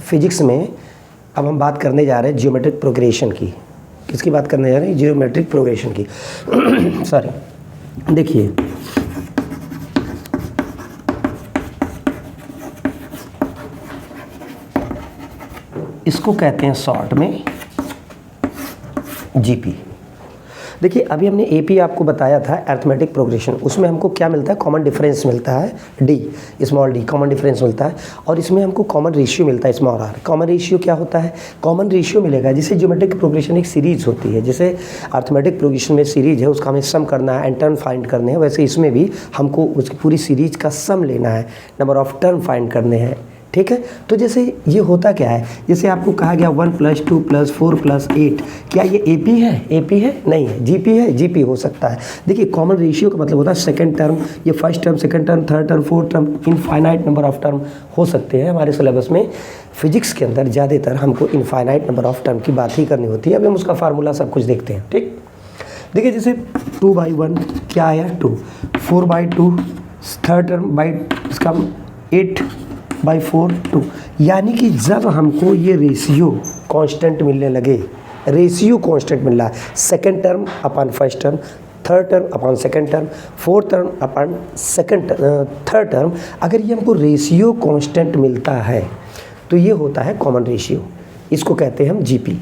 Physics में अब हम बात करने जा रहे हैं जियोमेट्रिक प्रोग्रेशन की। किसकी बात करने जा रहे हैं? जियोमेट्रिक प्रोग्रेशन की। सॉरी, देखिए इसको कहते हैं शॉर्ट में जीपी। देखिए अभी हमने एपी आपको बताया था अरिथमेटिक प्रोग्रेशन, उसमें हमको क्या मिलता है? कॉमन डिफरेंस मिलता है D, small D common difference मिलता है, और इसमें हमको कॉमन रेशियो मिलता है स्मॉल आर। कॉमन रेशियो क्या होता है? कॉमन रेशियो मिलेगा जिसे ज्योमेट्रिक प्रोग्रेशन एक सीरीज होती है, जैसे अरिथमेटिक प्रोग्रेशन में सीरीज है उसका हमें सम करना है एंड टर्म फाइंड करने हैं, वैसे इसमें भी हमको उसकी पूरी सीरीज का सम लेना है, नंबर ऑफ टर्म फाइंड करने हैं। ठीक है, तो जैसे ये होता क्या है, जैसे आपको कहा गया 1 + 2 + 4 + 8, क्या ये एपी है? एपी है? नहीं है। जीपी है? जीपी हो सकता है। देखिए कॉमन रेशियो का मतलब होता है सेकंड टर्म, ये first term, second term, third term, fourth term, infinite number of term हो सकते हैं। हमारे सिलेबस में फिजिक्स के अंदर ज़्यादातर हमको इनफाइनाइट नंबर ऑफ टर्म की बात ही करनी होती है। अभी हम उसका फार्मूला सब कुछ देखते हैं। ठीक, देखिए जैसे 2/1 क्या आया? 2, 4/2 थर्ड टर्म बाई इसका 8/4 2, यानी कि जब हमको ये रेशियो कांस्टेंट मिलने लगे, रेशियो कांस्टेंट मिल रहा है, second term upon first term, third term upon second term, fourth term upon third term, अगर ये हमको रेशियो कांस्टेंट मिलता है तो ये होता है कॉमन रेशियो। इसको कहते हैं हम जीपी।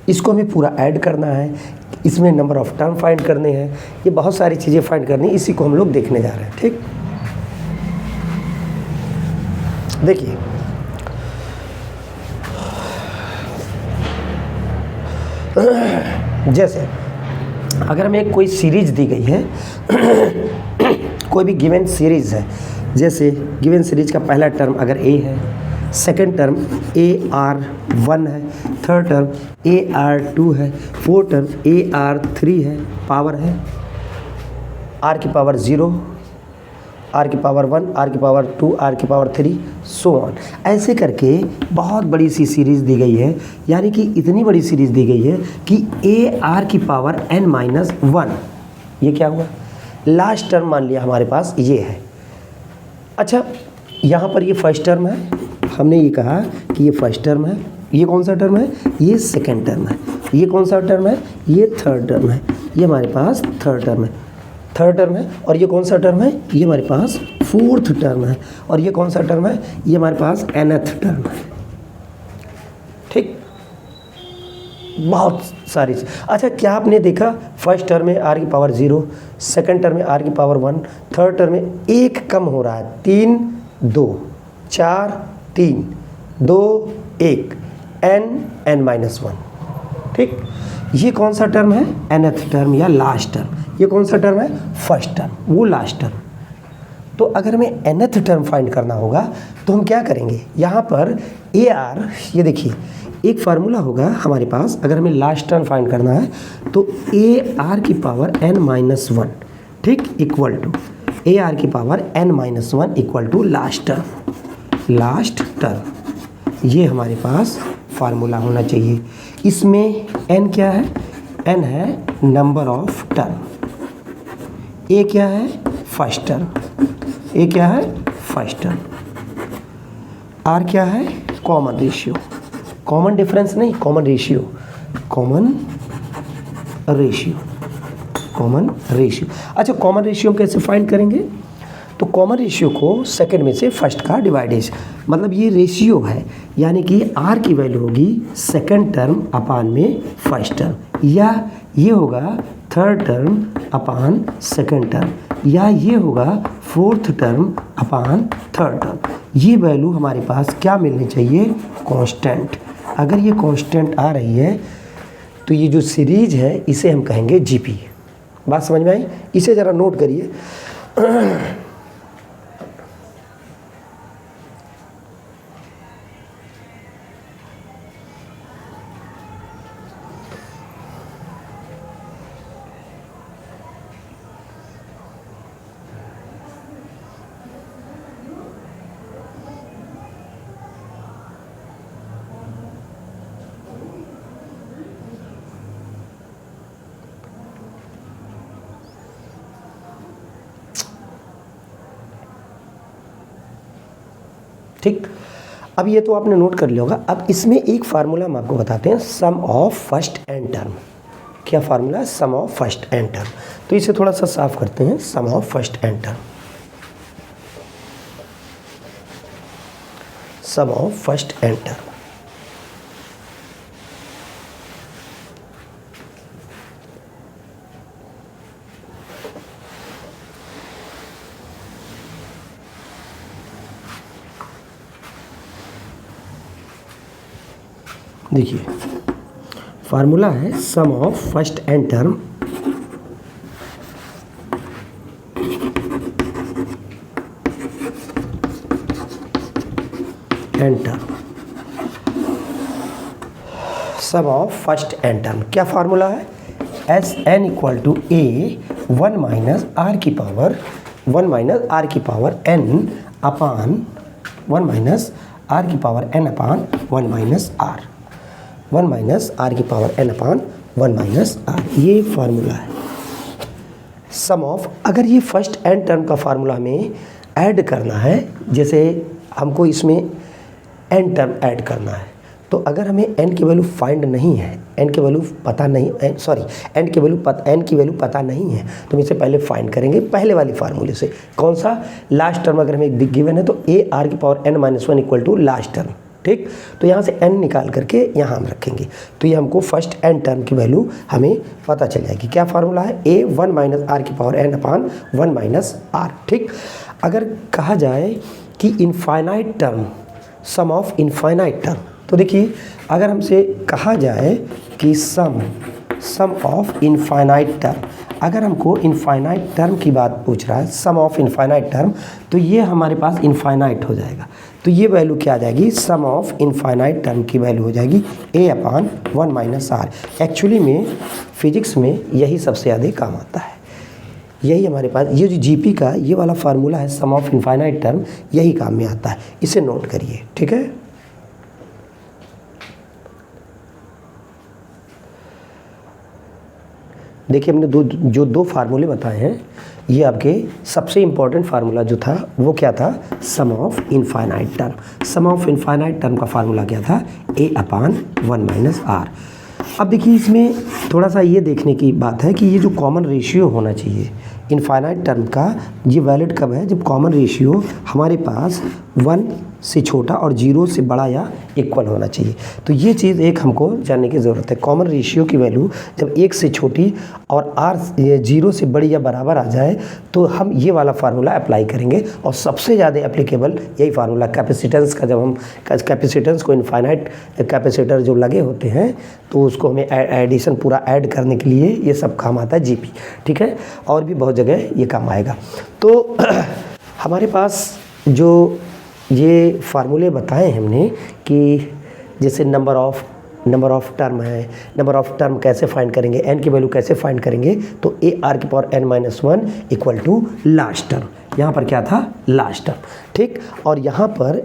इसको हमें पूरा ऐड करना है, इसमें नंबर ऑफ टर्म फाइंड करने हैं, ये बहुत सारी चीज़ें फाइंड करनी है, इसी को हम लोग देखने जा रहे हैं। ठीक, देखिए जैसे अगर हमें कोई सीरीज दी गई है कोई भी गिवन सीरीज है, जैसे गिवन सीरीज का पहला टर्म अगर ए है, सेकंड टर्म AR1 है, थर्ड टर्म AR2 है, फोर्थ टर्म AR3 है, पावर है R की पावर 0, R की पावर 1, R की पावर 2, R की पावर 3, सो ऑन। ऐसे करके बहुत बड़ी सी सीरीज़ दी गई है, यानी कि इतनी बड़ी सीरीज़ दी गई है कि AR की पावर n-1, ये क्या हुआ? लास्ट टर्म मान लिया हमारे पास ये है। अच्छा, यहाँ पर ये फर्स्ट टर्म है, हमने ये कहा कि ये फर्स्ट टर्म है, ये कौन सा टर्म है? ये सेकेंड टर्म है, ये कौन सा टर्म है? ये थर्ड टर्म है, ये हमारे पास थर्ड टर्म है, और ये कौन सा टर्म है? ये हमारे पास फोर्थ टर्म है, और ये कौन सा टर्म है? ये हमारे पास nth टर्म है। ठीक, बहुत सारी चीज़। अच्छा, क्या आपने देखा फर्स्ट टर्म में R की पावर 0, सेकंड टर्म में R की पावर 1, थर्ड टर्म में एक कम हो रहा है, 3 2 4 3 2 1 n-1। ठीक, ये कौन सा टर्म है? nth टर्म या लास्ट टर्म। ये कौन सा टर्म है? फर्स्ट टर्म, वो लास्ट टर्म। तो अगर हमें nth टर्म फाइंड करना होगा तो हम क्या करेंगे? यहाँ पर AR, ये देखिए एक फार्मूला होगा हमारे पास, अगर हमें लास्ट टर्म फाइंड करना है तो AR की पावर n-1, ठीक, इक्वल टू AR की power n-1 equal to last term. ये हमारे पास फार्मूला होना चाहिए। इसमें n क्या है? n है नंबर ऑफ टर्म, a क्या है? फर्स्ट टर्म, a क्या है? फर्स्ट टर्म, r क्या है? कॉमन रेशियो, कॉमन डिफरेंस नहीं, कॉमन रेशियो, कॉमन रेशियो। अच्छा, कॉमन रेशियो कैसे फाइंड करेंगे? तो कॉमन रेशियो को सेकंड में से फर्स्ट का डिवाइडेज, मतलब ये रेशियो है, यानी कि r की वैल्यू होगी सेकंड टर्म अपान में फर्स्ट टर्म, या ये होगा थर्ड टर्म अपान सेकंड टर्म, या ये होगा फोर्थ टर्म अपान थर्ड टर्म। ये वैल्यू हमारे पास क्या मिलनी चाहिए? कांस्टेंट। अगर ये कांस्टेंट आ रही है तो ये जो सीरीज है इसे हम कहेंगे जीपी। बात समझ में आई? इसे ज़रा नोट करिए। ठीक, अब ये तो आपने नोट कर लिया होगा। अब इसमें एक फार्मूला हम आपको बताते हैं, sum of first n term. क्या फार्मूला है? Sum of first n term. तो इसे थोड़ा सा साफ करते हैं, sum of first n term, sum of first n term. देखिए फार्मूला है sum of first n term n term, sum of first n term. क्या फार्मूला है? S n equal to a 1 minus r की power 1 minus r की power n upon 1 minus r की power n upon 1 minus r, 1 minus r की power n upon 1 minus r. ये formula है sum of. अगर ये first n term का formula हमें ऐड करना है, जैसे हमको इसमें एन टर्म ऐड करना है, तो अगर हमें एन की वैल्यू फाइंड नहीं है, एन की वैल्यू पता नहीं, एन की वैल्यू पता नहीं है, तो हम इसे पहले फाइंड करेंगे पहले वाली फार्मूले से। कौन सा? लास्ट टर्म अगर हमें गिवन है तो ए आर की power n minus 1 equal to last term. ठीक, तो यहाँ से n निकाल करके यहाँ हम रखेंगे, तो ये हमको फर्स्ट n टर्म की वैल्यू हमें पता चल जाएगी। क्या फार्मूला है? a 1 माइनस आर की power n upon 1 minus r. ठीक, अगर कहा जाए कि infinite term, sum of infinite term, तो देखिए अगर हमसे कहा जाए कि सम ऑफ इनफाइनाइट टर्म, अगर हमको इनफाइनाइट टर्म की बात पूछ रहा है, सम ऑफ इनफाइनाइट टर्म, तो ये हमारे पास इनफाइनाइट हो जाएगा। तो ये वैल्यू क्या आ जाएगी? सम ऑफ इनफाइनाइट टर्म की वैल्यू हो जाएगी a upon 1 minus r. Actually में फिजिक्स में यही सबसे ज़्यादा काम आता है, यही हमारे पास ये जो जीपी का ये वाला फार्मूला है सम ऑफ इनफाइनाइट टर्म, यही काम में आता है। इसे नोट करिए, ठीक है। देखिए हमने दो फार्मूले बताए हैं, ये आपके सबसे इम्पॉर्टेंट फार्मूला जो था वो क्या था? Sum of infinite term. Sum of infinite term का फार्मूला क्या था? a upon 1 minus r. अब देखिए इसमें थोड़ा सा ये देखने की बात है कि ये जो कॉमन रेशियो होना चाहिए इनफाइनाइट टर्म का, ये वैलिड कब है? जब कॉमन रेशियो हमारे पास 1 से छोटा और 0 से बड़ा या इक्वल होना चाहिए। तो ये चीज़ एक हमको जानने की ज़रूरत है। कॉमन रेशियो की वैल्यू जब 1 से छोटी और r 0 से बड़ी या बराबर आ जाए तो हम ये वाला फार्मूला अप्लाई करेंगे, और सबसे ज़्यादा एप्लीकेबल यही फार्मूला कैपेसिटेंस का, जब हम कैपेसिटेंस को इनफाइनाइट कैपेसिटर जो लगे होते हैं तो उसको हमें एडिशन पूरा ऐड करने के लिए ये सब काम आता है जीपी, ठीक है। और भी बहुत जगह ये काम आएगा। तो हमारे पास जो ये फार्मूले बताए हमने कि जैसे नंबर ऑफ टर्म है, नंबर ऑफ टर्म कैसे फाइंड करेंगे, n की वैल्यू कैसे फाइंड करेंगे, तो a r की power n minus 1 equal to last term. यहाँ पर क्या था? लास्ट टर्म, ठीक। और यहाँ पर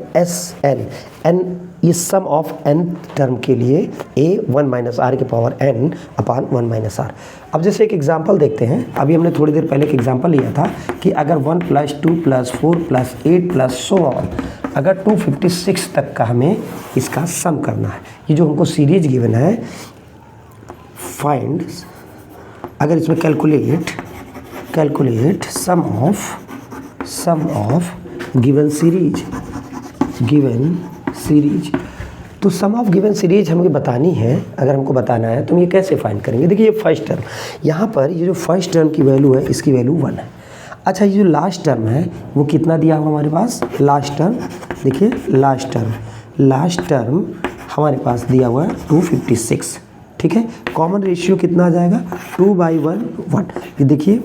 n ये सम ऑफ n टर्म के लिए a 1 माइनस आर की power n upon 1 minus r. अब जैसे एक एग्जांपल देखते हैं, अभी हमने थोड़ी देर पहले एक एग्जांपल लिया था कि अगर 1 + 2 + 4 + 8 + सो ऑन, अगर 256 तक का हमें इसका सम करना है, ये जो हमको सीरीज गिवन है, फाइंड, अगर इसमें calculate sum of given series, तो सम ऑफ गिवन सीरीज हमें बतानी है। अगर हमको बताना है तो हम ये कैसे फाइंड करेंगे? देखिए ये फर्स्ट टर्म, यहाँ पर ये जो फर्स्ट टर्म की वैल्यू है इसकी वैल्यू 1 है। अच्छा, ये जो लास्ट टर्म है वो कितना दिया हुआ हमारे पास? लास्ट टर्म, देखिए लास्ट टर्म हमारे पास दिया हुआ है 256, ठीक है। कॉमन रेशियो कितना आ जाएगा? 2/1 1, ये देखिए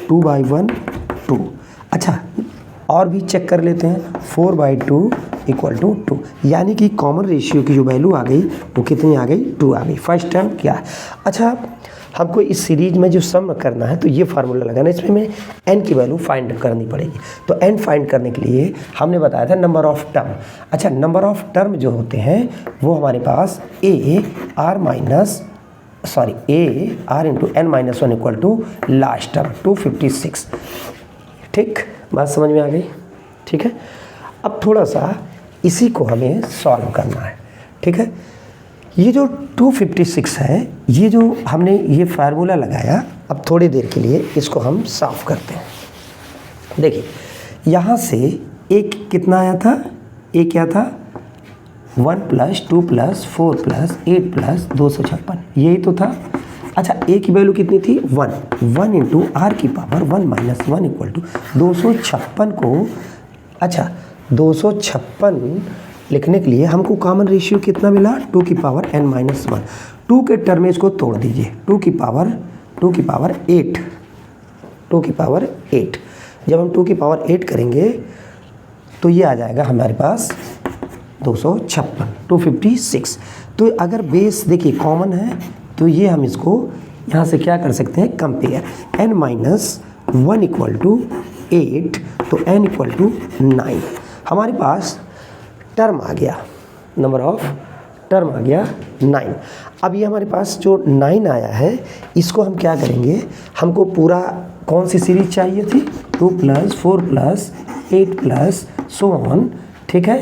2/1 2। अच्छा, और भी चेक कर लेते हैं, 4/2 इक्वल टू 2, यानी कि कॉमन रेशियो की जो वैल्यू आ गई वो कितनी आ गई? 2 आ गई। फर्स्ट टर्म क्या है? अच्छा, हमको इस सीरीज में जो सम करना है तो ये फार्मूला लगाना है, इसमें हमें n की वैल्यू फाइंड करनी पड़ेगी। तो n फाइंड करने के लिए हमने बताया था नंबर ऑफ टर्म। अच्छा, नंबर ऑफ टर्म जो होते हैं वो हमारे पास a r into n minus 1 equal to last term 256, ठीक। बात समझ में आ गई, ठीक है। अब थोड़ा सा इसी को हमें सॉल्व करना है, ठीक है। ये जो 256 है, ये जो हमने ये फार्मूला लगाया, अब थोड़ी देर के लिए इसको हम साफ करते हैं। देखिए यहाँ से एक कितना आया था, एक क्या था 1 + 2 + 4 + 8 + 256, यही तो था। अच्छा ए की वैल्यू कितनी थी 1 × r की पावर 1 - 1 = 256 को, अच्छा 256 लिखने के लिए हमको कॉमन रेशियो कितना मिला 2 की पावर n - 1। 2 के टर्म में इसको तोड़ दीजिए, 2 की पावर 8, 2 की पावर 8। जब हम 2 की पावर 8 करेंगे तो ये आ जाएगा हमारे पास 256, 256। तो अगर बेस देखिए कॉमन है तो ये हम इसको यहाँ से क्या कर सकते हैं, कंपेयर n - 1 = 8, तो n = 9। हमारे पास टर्म आ गया, नंबर ऑफ टर्म आ गया 9। अब ये हमारे पास जो 9 आया है इसको हम क्या करेंगे, हमको पूरा कौन सी सीरीज चाहिए थी 2 + 4 + 8 + so on, ठीक है,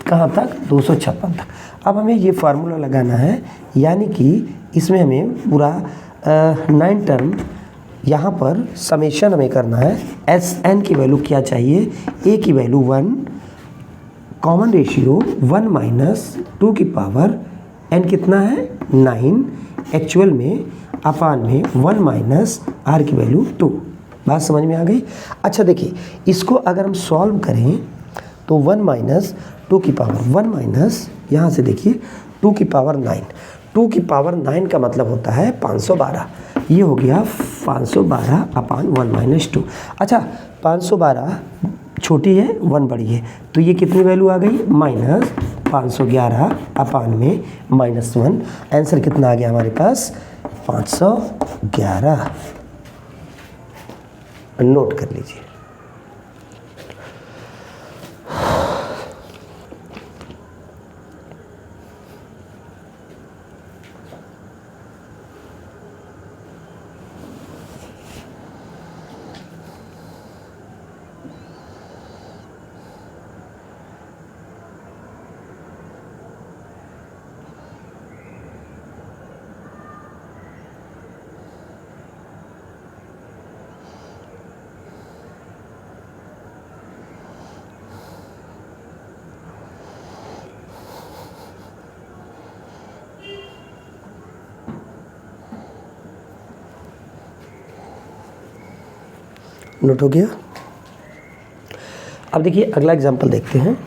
कहाँ तक 256 तक। अब हमें ये फार्मूला लगाना है, यानी कि इसमें हमें पूरा 9 टर्म यहाँ पर समेशन हमें करना है। एस एन की वैल्यू क्या चाहिए, ए की वैल्यू 1, कॉमन रेशियो 1 - 2 की पावर n कितना है 9, एक्चुअल में अपान में 1 - r की वैल्यू 2। बात समझ में आ गई। अच्छा देखिए इसको अगर हम सॉल्व करें तो 1 - 2 की पावर 1 - यहाँ से देखिए 2 की पावर 9, 2 की पावर 9 का मतलब होता है 512। ये हो गया 512 अपान 1 - 2। अच्छा 512 छोटी है 1 बड़ी है, तो ये कितनी वैल्यू आ गई -511 अपान में -1। आंसर कितना आ गया हमारे पास 511। नोट कर लीजिए। नोट हो गया। अब देखिए अगला एग्जांपल देखते हैं।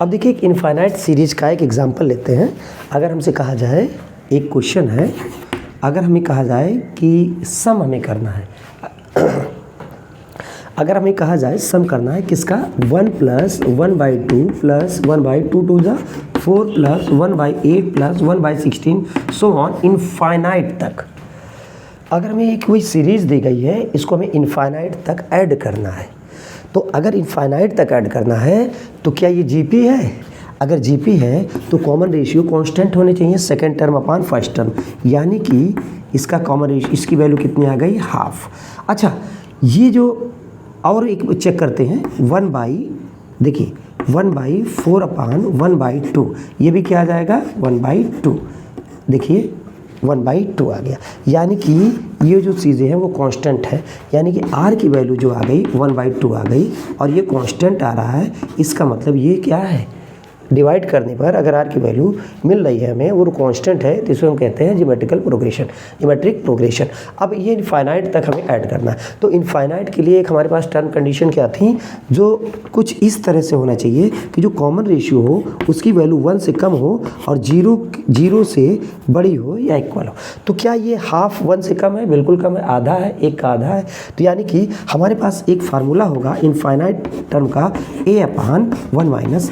अब देखिए एक इनफाइनाइट सीरीज का एक एग्जांपल लेते हैं। अगर हमसे कहा जाए, एक क्वेश्चन है, अगर हमें कहा जाए कि सम हमें करना है, अगर हमें कहा जाए सम करना है किसका 1 + 1/2 + 1/2 2 = 4 + 1/8 + 1/16 सो ऑन इनफाइनाइट तक। अगर हमें एक कोई सीरीज़ दी गई है, इसको हमें इनफाइनाइट तक ऐड करना है। तो अगर इनफाइनाइट तक ऐड करना है तो क्या ये जीपी है? अगर जीपी है तो कॉमन रेशियो कांस्टेंट होने चाहिए, सेकंड टर्म अपान फर्स्ट टर्म, यानी कि इसका कॉमन रेशियो, इसकी वैल्यू कितनी आ गई हाफ। अच्छा ये जो और एक चेक करते हैं 1/, देखिए 1/4 अपान 1/2, ये भी क्या आ जाएगा 1/2, देखिए 1/2 आ गया। यानी कि ये जो चीज़ें हैं वो कांस्टेंट है, यानी कि r की वैल्यू जो आ गई 1/2 आ गई और ये कांस्टेंट आ रहा है। इसका मतलब ये क्या है, डिवाइड करने पर अगर r की वैल्यू मिल रही है हमें, वो कांस्टेंट है, तो इसको हम कहते हैं ज्योमेट्रिक प्रोग्रेशन। अब ये इनफाइनाइट तक हमें ऐड करना है। तो इनफाइनाइट के लिए एक हमारे पास टर्म कंडीशन क्या थी, जो कुछ इस तरह से होना चाहिए कि जो कॉमन रेशियो हो उसकी वैल्यू 1 से कम हो और 0 से बड़ी हो या इक्वल हो। तो क्या ये हाफ 1 से कम है? बिल्कुल कम है, आधा है, 1 का आधा है। तो यानी कि हमारे पास एक फार्मूला होगा इनफाइनाइट टर्म का a/1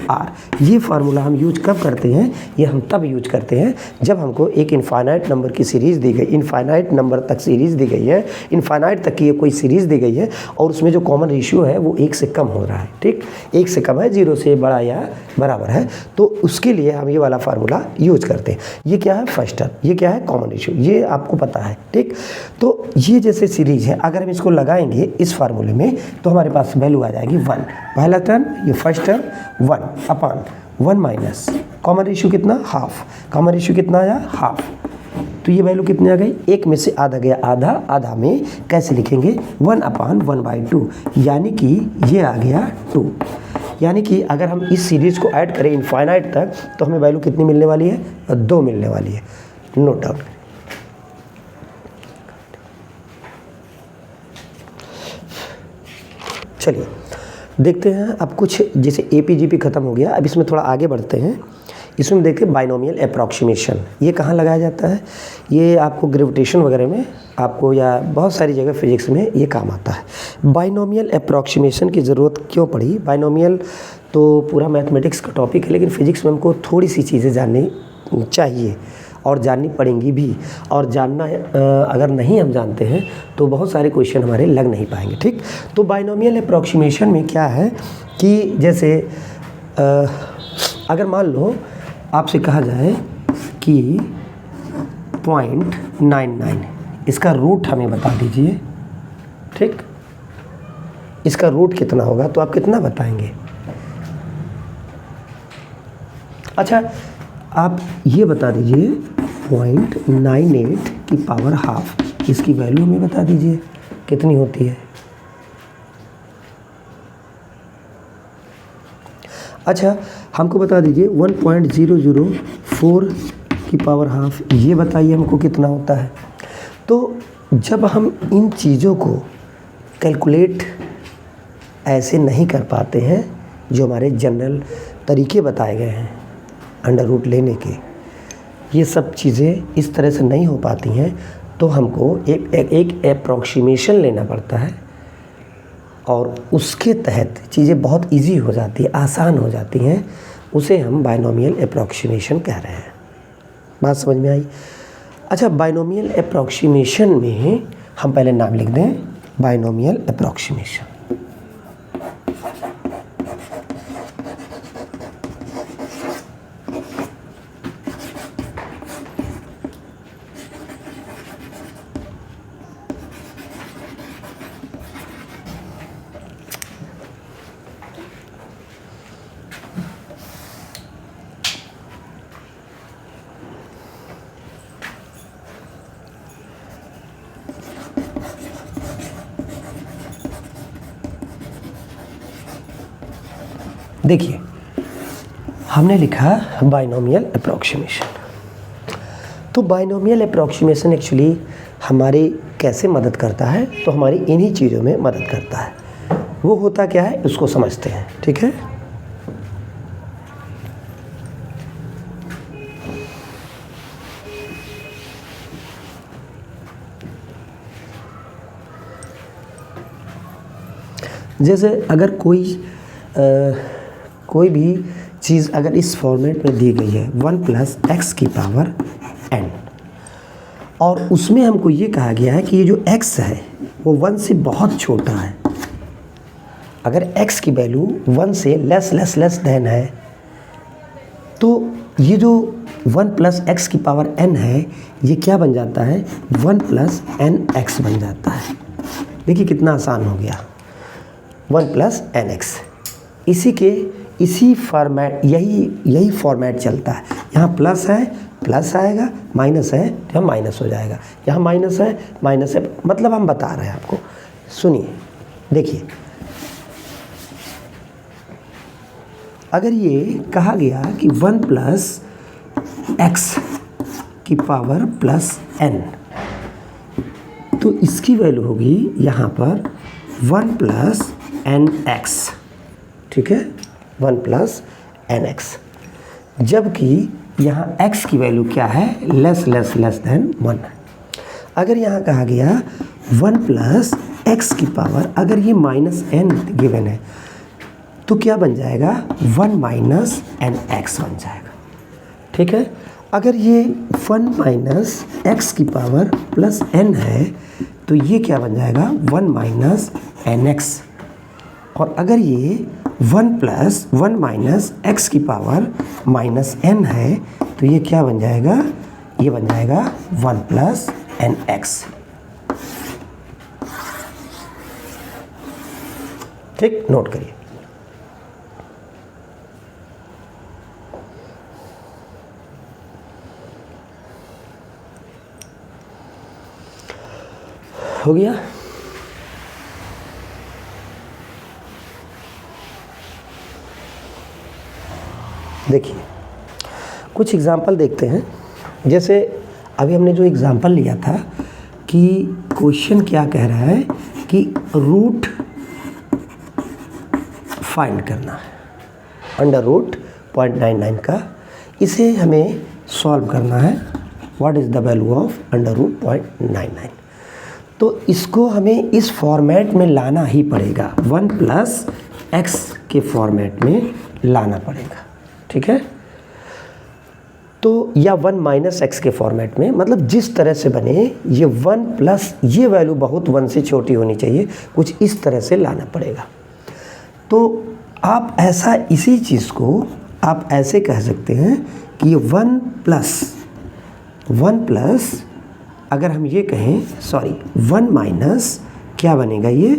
- r। ये फार्मूला हम यूज कब करते हैं, ये हम तब यूज करते हैं जब हमको एक इनफाइनाइट नंबर की सीरीज़ दी गई, इनफाइनाइट नंबर तक सीरीज़ दी गई है, इनफाइनाइट तक की ये कोई सीरीज़ दी गई है और उसमें जो कॉमन रेशियो है वो 1 से कम हो रहा है, ठीक, 1 से कम है, 0 से बड़ा या बराबर है, तो उसके लिए हम ये वाला फार्मूला यूज करते हैं। ये क्या है, फर्स्ट टर्म, ये क्या है, कॉमन रेशियो, ये आपको पता है, ठीक। तो ये जैसे सीरीज है, अगर हम इसको लगाएंगे इस फार्मूले में तो हमारे पास वैल्यू आ जाएगी 1, पहला टर्म, ये फर्स्ट टर्म 1 अपान 1 माइनस कॉमन रेशियो कितना, हाफ, कॉमन रेशियो कितना आया, हाफ, तो ये वैल्यू कितनी आ गई, 1 में से आधा गया, आधा, आधा में कैसे लिखेंगे, 1 अपान 1/2, यानी कि ये आ गया 2। यानी कि अगर हम इस सीरीज़ को ऐड करें इनफाइनाइट तक तो हमें वैल्यू कितनी मिलने वाली है, 2 मिलने वाली है, नोट डाउन। चलिए देखते हैं अब कुछ, जैसे APGP ख़त्म हो गया, अब इसमें थोड़ा आगे बढ़ते हैं। इसमें देखते हैं बाइनोमियल अप्रॉक्सीमेशन, ये कहाँ लगाया जाता है, ये आपको ग्रेविटेशन वगैरह में आपको या बहुत सारी जगह फिजिक्स में ये काम आता है। बाइनोमियल अप्रॉक्सीमेशन की ज़रूरत क्यों पड़ी, बाइनोमियल तो पूरा मैथमेटिक्स का टॉपिक है, लेकिन फिजिक्स में हमको थोड़ी सी चीज़ें जाननी चाहिए और जाननी पड़ेंगी भी, और जानना अगर नहीं हम जानते हैं तो बहुत सारे क्वेश्चन हमारे लग नहीं पाएंगे, ठीक। तो बाइनोमियल अप्रॉक्सीमेशन में क्या है कि जैसे अगर मान लो आपसे कहा जाए कि 0.99 इसका रूट हमें बता दीजिए, ठीक, इसका रूट कितना होगा, तो आप कितना बताएंगे। अच्छा आप ये बता दीजिए 0.98 की पावर हाफ, इसकी वैल्यू हमें बता दीजिए कितनी होती है। अच्छा हमको बता दीजिए 1.004 की पावर हाफ, ये बताइए हमको कितना होता है। तो जब हम इन चीज़ों को कैलकुलेट ऐसे नहीं कर पाते हैं जो हमारे जनरल तरीके बताए गए हैं अंडर रूट लेने के, ये सब चीज़ें इस तरह से नहीं हो पाती हैं, तो हमको एक अप्रॉक्सीमेशन लेना पड़ता है और उसके तहत चीज़ें बहुत इजी हो जाती है, आसान हो जाती हैं, उसे हम बाइनोमियल अप्रॉक्सीमेशन कह रहे हैं। बात समझ में आई। अच्छा बाइनोमियल अप्रॉक्सीमेशन में हम पहले नाम लिख दें, बाइनोमियल अप्रॉक्सीमेशन। देखिए हमने लिखा बाइनोमियल अप्रॉक्सीमेशन। तो बाइनोमियल अप्रॉक्सीमेशन एक्चुअली हमारी कैसे मदद करता है, तो हमारी इन्हीं चीज़ों में मदद करता है। वो होता क्या है उसको समझते हैं, ठीक है। जैसे अगर कोई भी चीज़ अगर इस फॉर्मेट में दी गई है 1 प्लस एक्स की पावर n, और उसमें हमको ये कहा गया है कि ये जो x है वो 1 से बहुत छोटा है। अगर x की वैल्यू 1 से लेस देन है तो ये जो 1 प्लस एक्स की पावर n है ये क्या बन जाता है, 1 प्लस nx बन जाता है। देखिए कितना आसान हो गया, 1 प्लस nx। इसी फॉर्मेट यही फॉर्मेट चलता है। यहाँ प्लस है प्लस आएगा, माइनस है तो यहाँ माइनस हो जाएगा, यहाँ माइनस है, मतलब हम बता रहे हैं आपको। सुनिए देखिए, अगर ये कहा गया कि 1 प्लस एक्स की पावर प्लस n, तो इसकी वैल्यू होगी यहाँ पर 1 प्लस nx, ठीक है, 1 प्लस nx। जबकि यहाँ x की वैल्यू क्या है, लेस देन 1। अगर यहाँ कहा गया 1 प्लस एक्स की पावर, अगर ये माइनस n गिवन है तो क्या बन जाएगा 1 माइनस एन एक्स बन जाएगा। ठीक है, अगर ये 1 माइनस एक्स की पावर प्लस एन है तो ये क्या बन जाएगा 1 माइनस एन एक्स। और अगर ये 1 प्लस 1 माइनस एक्स की पावर माइनस एन है तो ये क्या बन जाएगा, ये बन जाएगा 1 प्लस एन एक्स। ठीक, नोट करिए। हो गया। देखिए कुछ एग्जाम्पल देखते हैं। जैसे अभी हमने जो एग्जाम्पल लिया था कि क्वेश्चन क्या कह रहा है कि रूट फाइंड करना है अंडर रूट 0.99 का, इसे हमें सॉल्व करना है। What is the value of under root 0.99। तो इसको हमें इस फॉर्मेट में लाना ही पड़ेगा, 1 प्लस एक्स के फॉर्मेट में लाना पड़ेगा। ठीक है, तो या 1 माइनस एक्स के फॉर्मेट में, मतलब जिस तरह से बने ये 1 प्लस ये वैल्यू बहुत 1 से छोटी होनी चाहिए, कुछ इस तरह से लाना पड़ेगा। तो आप ऐसा इसी चीज़ को आप ऐसे कह सकते हैं कि 1 प्लस अगर हम ये कहें 1 माइनस क्या बनेगा ये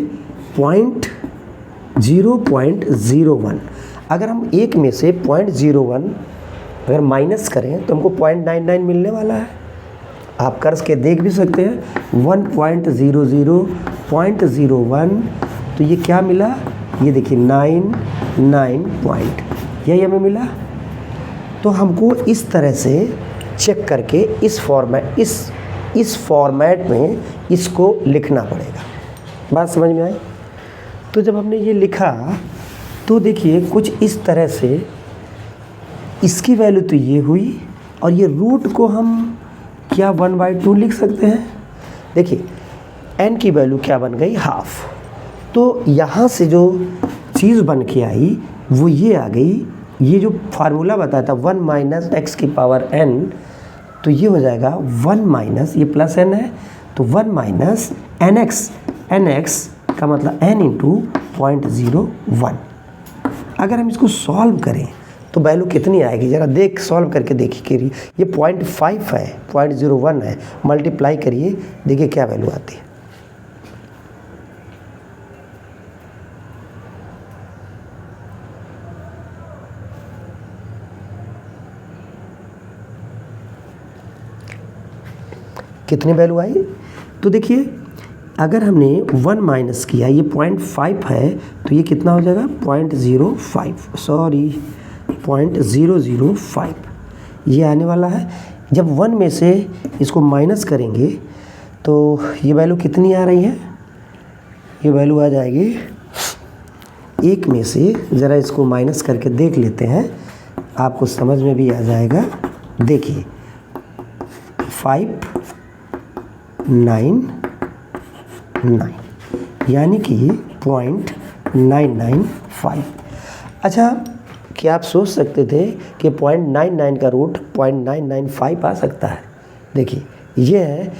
0.01। अगर हम एक में से 0.01 अगर माइनस करें तो हमको 0.99 मिलने वाला है। आप कर के देख भी सकते हैं 1.00.01, तो ये क्या मिला, ये देखिए 99 पॉइंट, यही हमें मिला। तो हमको इस तरह से चेक करके इस फॉर्मेट में इसको लिखना पड़ेगा। बात समझ में आई? तो जब हमने ये लिखा तो देखिए कुछ इस तरह से इसकी वैल्यू तो ये हुई, और ये रूट को हम क्या 1/2 लिख सकते हैं। देखिए n की वैल्यू क्या बन गई, हाफ। तो यहाँ से जो चीज़ बन के आई वो ये आ गई, ये जो फार्मूला बताया था 1 माइनस एक्स की पावर n, तो ये हो जाएगा 1 माइनस, ये प्लस n है तो 1 माइनस एन एक्स का मतलब n इंटू 0.01। अगर हम इसको सॉल्व करें तो वैल्यू कितनी आएगी, ज़रा देख सॉल्व करके देखिए। ये 0.5 है, 0.01 है, मल्टीप्लाई करिए, देखिए क्या वैल्यू आती है। कितनी वैल्यू आई, तो देखिए अगर हमने 1 माइनस किया, ये 0.5 है तो ये कितना हो जाएगा 0.005 ये आने वाला है। जब 1 में से इसको माइनस करेंगे तो ये वैल्यू कितनी आ रही है, ये वैल्यू आ जाएगी, एक में से ज़रा इसको माइनस करके देख लेते हैं, आपको समझ में भी आ जाएगा। देखिए 599 यानी कि 0.995। अच्छा, क्या आप सोच सकते थे कि 0.99 का रूट 0.995 आ सकता है? देखिए ये है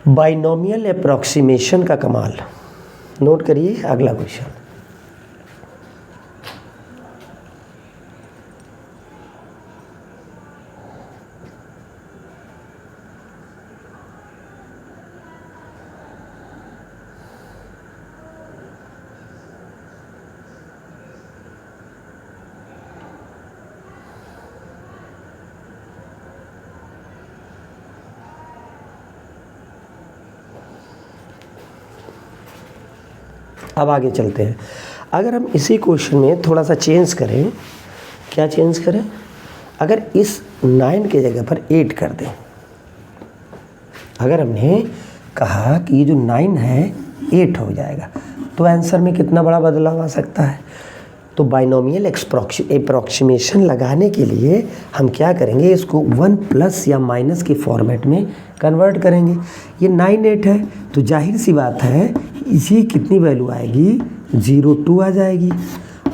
बाइनोमियल अप्रॉक्सीमेशन का कमाल। नोट करिए अगला क्वेश्चन। अब आगे चलते हैं। अगर हम इसी क्वेश्चन में थोड़ा सा चेंज करें, क्या चेंज करें, अगर इस 9 के जगह पर 8 कर दें। अगर हमने कहा कि ये जो 9 है 8 हो जाएगा, तो आंसर में कितना बड़ा बदलाव आ सकता है। तो बाइनोमियल अप्रॉक्सीमेशन लगाने के लिए हम क्या करेंगे, इसको 1 प्लस या माइनस के फॉर्मेट में कन्वर्ट करेंगे। ये 9 8 है तो जाहिर सी बात है ये कितनी वैल्यू आएगी, 0.2 आ जाएगी।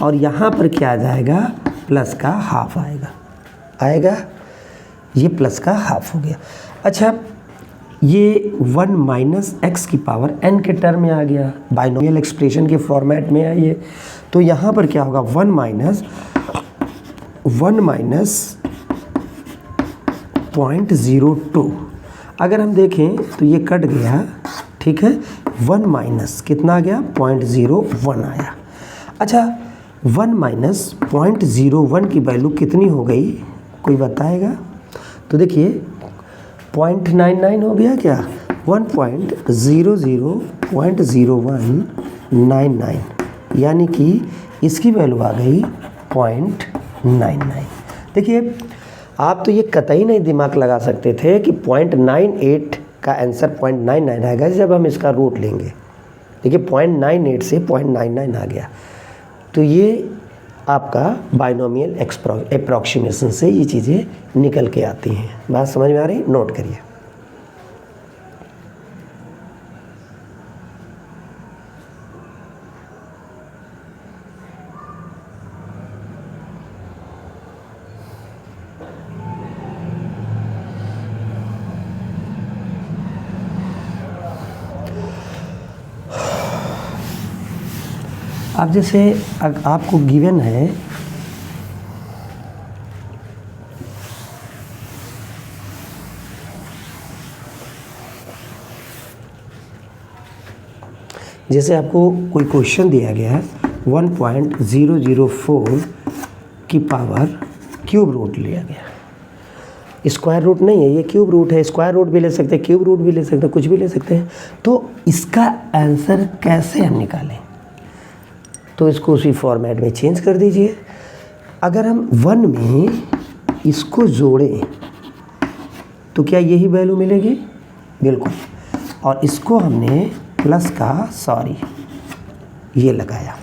और यहाँ पर क्या आ जाएगा, प्लस का हाफ आएगा, ये प्लस का हाफ हो गया। अच्छा, ये 1 माइनस एक्स की पावर n के टर्म में आ गया, बाइनोमियल एक्सप्रेशन के फॉर्मेट में है ये। तो यहाँ पर क्या होगा, 1 माइनस 0.02। अगर हम देखें तो ये कट गया, ठीक है। 1 माइनस कितना आ गया, 0.01 आया। अच्छा, 1 माइनस 0.01 की वैल्यू कितनी हो गई, कोई बताएगा? तो देखिए 0.99 हो गया क्या, 1.00.0199, यानी कि इसकी वैल्यू आ गई 0.99। देखिए, आप तो ये कतई नहीं दिमाग लगा सकते थे कि 0.98 का आंसर 0.99 आएगा जब हम इसका रूट लेंगे। देखिए 0.98 से 0.99 आ गया। तो ये आपका बाइनोमियल अप्रॉक्सीमेशन से ये चीज़ें निकल के आती हैं। बात समझ में आ रही? नोट करिए। अब जैसे आपको गिवन है जैसे आपको कोई क्वेश्चन दिया गया है 1.004 की पावर क्यूब रूट लिया गया, स्क्वायर रूट नहीं है, ये क्यूब रूट है। स्क्वायर रूट भी ले सकते हैं, क्यूब रूट भी ले सकते हैं, कुछ भी ले सकते हैं। तो इसका आंसर कैसे हम निकालें? तो इसको उसी फॉर्मेट में चेंज कर दीजिए। अगर हम 1 में इसको जोड़ें तो क्या यही वैल्यू मिलेगी? बिल्कुल। और इसको हमने प्लस का ये लगाया,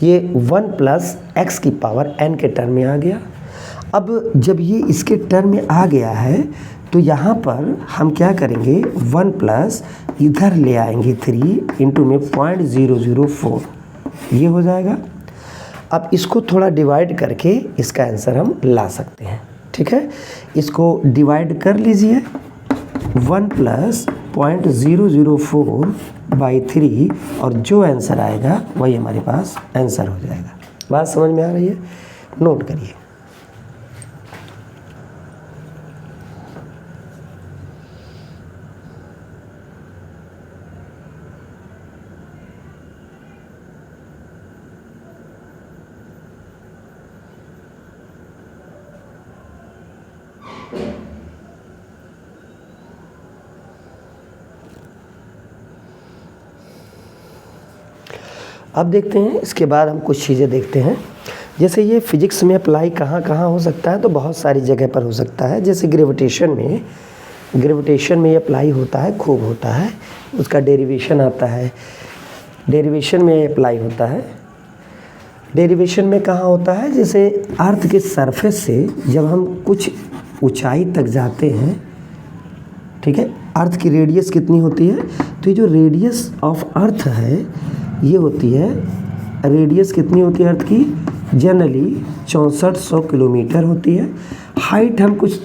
ये 1 प्लस एक्स की पावर n के टर्म में आ गया। अब जब ये इसके टर्म में आ गया है तो यहाँ पर हम क्या करेंगे, 1 प्लस इधर ले आएंगे 3 इंटू में 0.004, ये हो जाएगा। अब इसको थोड़ा डिवाइड करके इसका आंसर हम ला सकते हैं, ठीक है। इसको डिवाइड कर लीजिए, 1 प्लस 0.004/3 और जो आंसर आएगा वही हमारे पास आंसर हो जाएगा। बात समझ में आ रही है? नोट करिए। अब देखते हैं, इसके बाद हम कुछ चीज़ें देखते हैं। जैसे ये फिजिक्स में अप्लाई कहाँ कहाँ हो सकता है, तो बहुत सारी जगह पर हो सकता है। जैसे ग्रेविटेशन में ये अप्लाई होता है, खूब होता है। उसका डेरिवेशन आता है, डेरिवेशन में अप्लाई होता है। डेरिवेशन में कहाँ होता है, जैसे अर्थ के सरफेस से जब हम कुछ ऊंचाई तक जाते हैं, ठीक है। अर्थ की रेडियस कितनी होती है, तो ये जो रेडियस ऑफ अर्थ है ये होती है, रेडियस कितनी होती है अर्थ की, जनरली 6400 किलोमीटर होती है। हाइट हम कुछ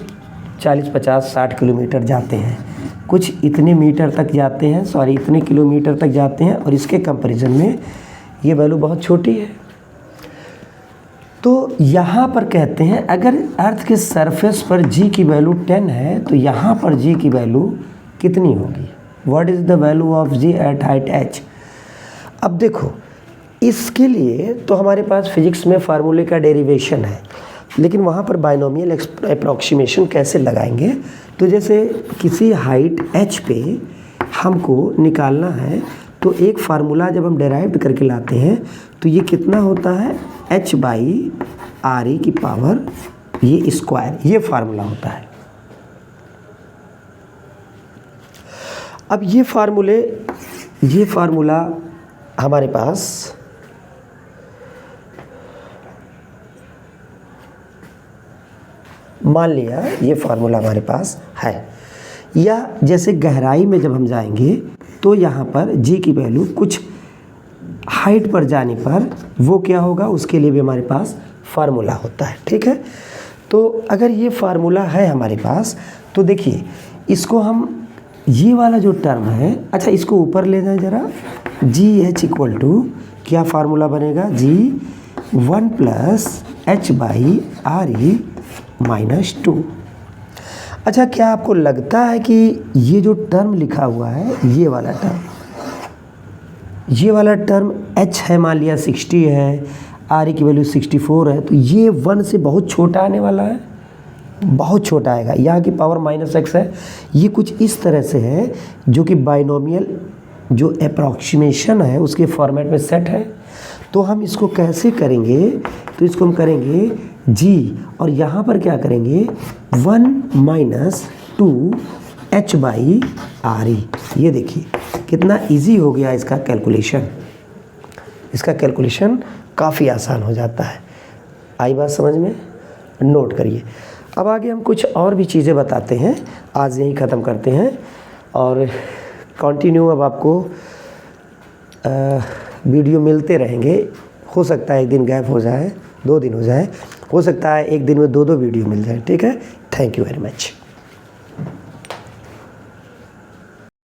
40, 50, 60 किलोमीटर जाते हैं, कुछ इतने मीटर तक जाते हैं, इतने किलोमीटर तक जाते हैं। और इसके कंपैरिजन में ये वैल्यू बहुत छोटी है। तो यहाँ पर कहते हैं अगर अर्थ के सरफेस पर जी की वैल्यू 10 है तो यहाँ पर जी की वैल्यू कितनी होगी? What is the value of g at height h? अब देखो, इसके लिए तो हमारे पास फिजिक्स में फार्मूले का डेरिवेशन है, लेकिन वहाँ पर बाइनोमियल अप्रॉक्सीमेशन कैसे लगाएंगे? तो जैसे किसी हाइट h पे हमको निकालना है, तो एक फार्मूला जब हम डेराइव करके लाते हैं तो ये कितना होता है, h/r की पावर ये स्क्वायर, ये फार्मूला होता है। अब ये फार्मूला हमारे पास मान लिया ये फार्मूला हमारे पास है। या जैसे गहराई में जब हम जाएंगे तो यहाँ पर जी की वैल्यू कुछ हाइट पर जाने पर वो क्या होगा, उसके लिए भी हमारे पास फार्मूला होता है। ठीक है, तो अगर ये फार्मूला है हमारे पास तो देखिए इसको हम, ये वाला जो टर्म है, अच्छा इसको ऊपर ले जाएं ज़रा, जी एच इक्वल टू क्या फार्मूला बनेगा, जी 1 plus H by R E minus 2। अच्छा, क्या आपको लगता है कि ये जो टर्म लिखा हुआ है, ये वाला टर्म h है, मान लिया 60 है, आर ई की वैल्यू 64 है, तो ये 1 से बहुत छोटा आने वाला है, बहुत छोटा आएगा। यहाँ की पावर -x है, ये कुछ इस तरह से है जो कि बाइनोमियल जो अप्रॉक्सीमेशन है उसके फॉर्मेट में सेट है। तो हम इसको कैसे करेंगे, तो इसको हम करेंगे g और यहाँ पर क्या करेंगे 1 minus 2 h by R E. ये देखिए कितना इजी हो गया इसका कैलकुलेशन, इसका कैलकुलेशन काफ़ी आसान हो जाता है। आई बात समझ में, नोट करिए। अब आगे हम कुछ और भी चीज़ें बताते हैं, आज यहीं ख़त्म करते हैं और कंटिन्यू अब आपको वीडियो मिलते रहेंगे। हो सकता है एक दिन गैप हो जाए, 2 दिन हो जाए, हो सकता है एक दिन में 2-2 वीडियो मिल जाए। ठीक है, थैंक यू वेरी मच।